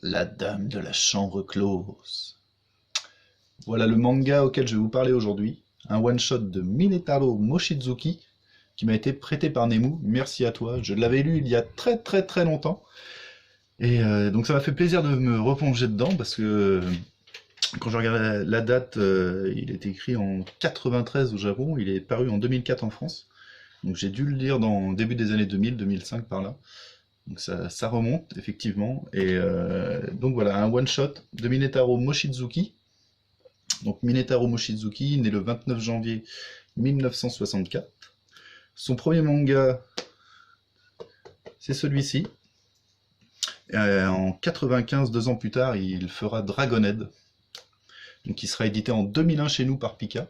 La dame de la chambre close. Voilà le manga auquel je vais vous parler aujourd'hui. Un one-shot de Minetaro Mochizuki qui m'a été prêté par Nemu. Merci à toi. Je l'avais lu il y a très très très longtemps. Et donc ça m'a fait plaisir de me replonger dedans parce que quand je regarde la date, il est écrit en 93 au Japon. Il est paru en 2004 en France. Donc j'ai dû le lire dans le début des années 2000, 2005 par là. Donc ça remonte, effectivement. Et donc voilà, un one-shot de Minetaro Mochizuki. Donc Minetaro Mochizuki, né le 29 janvier 1964. Son premier manga, c'est celui-ci. En 95, 2 ans plus tard, il fera Dragonhead, donc qui sera édité en 2001 chez nous par Pika.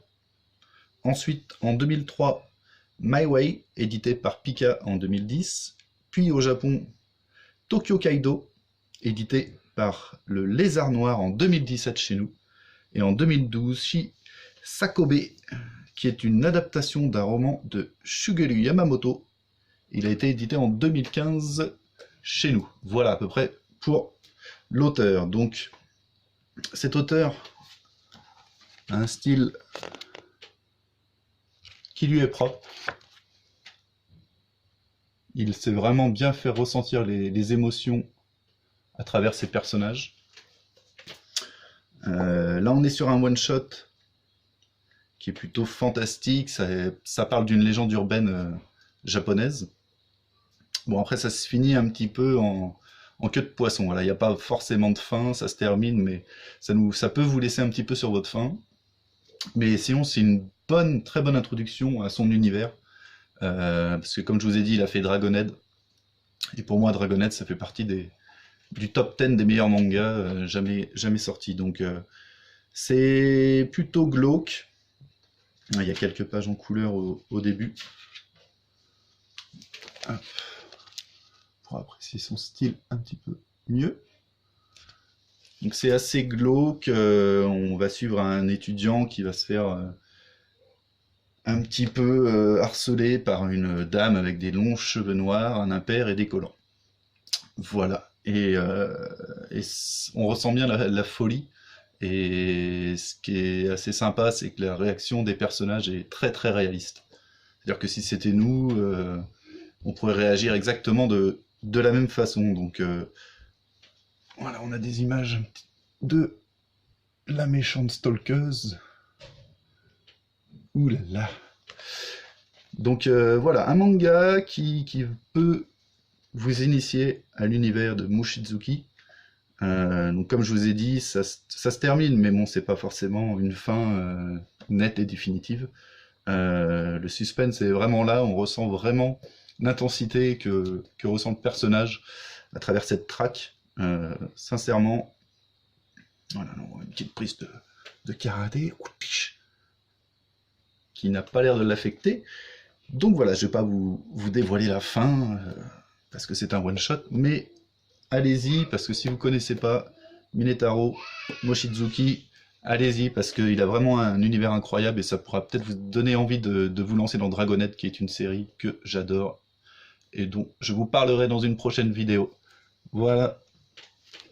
Ensuite, en 2003, My Way, édité par Pika en 2010. Puis au Japon, Tokyo Kaido, édité par le Lézard Noir en 2017 chez nous. Et en 2012, Sakobe, qui est une adaptation d'un roman de Shigeru Yamamoto. Il a été édité en 2015 chez nous. Voilà à peu près pour l'auteur. Donc, cet auteur a un style qui lui est propre. Il sait vraiment bien faire ressentir les émotions à travers ses personnages. Là, on est sur un one-shot qui est plutôt fantastique. Ça parle d'une légende urbaine japonaise. Bon, après, ça se finit un petit peu en queue de poisson. Voilà, il n'y a pas forcément de fin, ça se termine, mais ça peut vous laisser un petit peu sur votre faim. Mais sinon, c'est une très bonne introduction à son univers. Parce que comme je vous ai dit, il a fait Dragonhead. Et pour moi, Dragonhead, ça fait partie du top 10 des meilleurs mangas jamais sortis. Donc, c'est plutôt glauque. Il y a quelques pages en couleur au début. Hop. Pour apprécier son style un petit peu mieux. Donc c'est assez glauque, on va suivre un étudiant qui va se faire un petit peu harceler par une dame avec des longs cheveux noirs, un impair et des collants. Voilà, et on ressent bien la folie, et ce qui est assez sympa, c'est que la réaction des personnages est très très réaliste. C'est-à-dire que si c'était nous, on pourrait réagir exactement de la même façon. Donc voilà, on a des images de la méchante stalkeuse. Ouh là là. Donc voilà, un manga qui peut vous initier à l'univers de Mochizuki. Donc comme je vous ai dit, ça se termine, mais bon, c'est pas forcément une fin nette et définitive. Le suspense est vraiment là, on ressent vraiment l'intensité que ressent le personnage à travers cette track. Sincèrement, voilà, une petite prise de karaté qui n'a pas l'air de l'affecter. Donc voilà, je ne vais pas vous dévoiler la fin parce que c'est un one shot, mais allez-y parce que si vous ne connaissez pas Minetaro Mochizuki, allez-y parce qu'il a vraiment un univers incroyable et ça pourra peut-être vous donner envie de vous lancer dans Dragonhead, qui est une série que j'adore et dont je vous parlerai dans une prochaine vidéo. Voilà,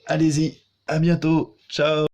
allez-y, à bientôt, ciao.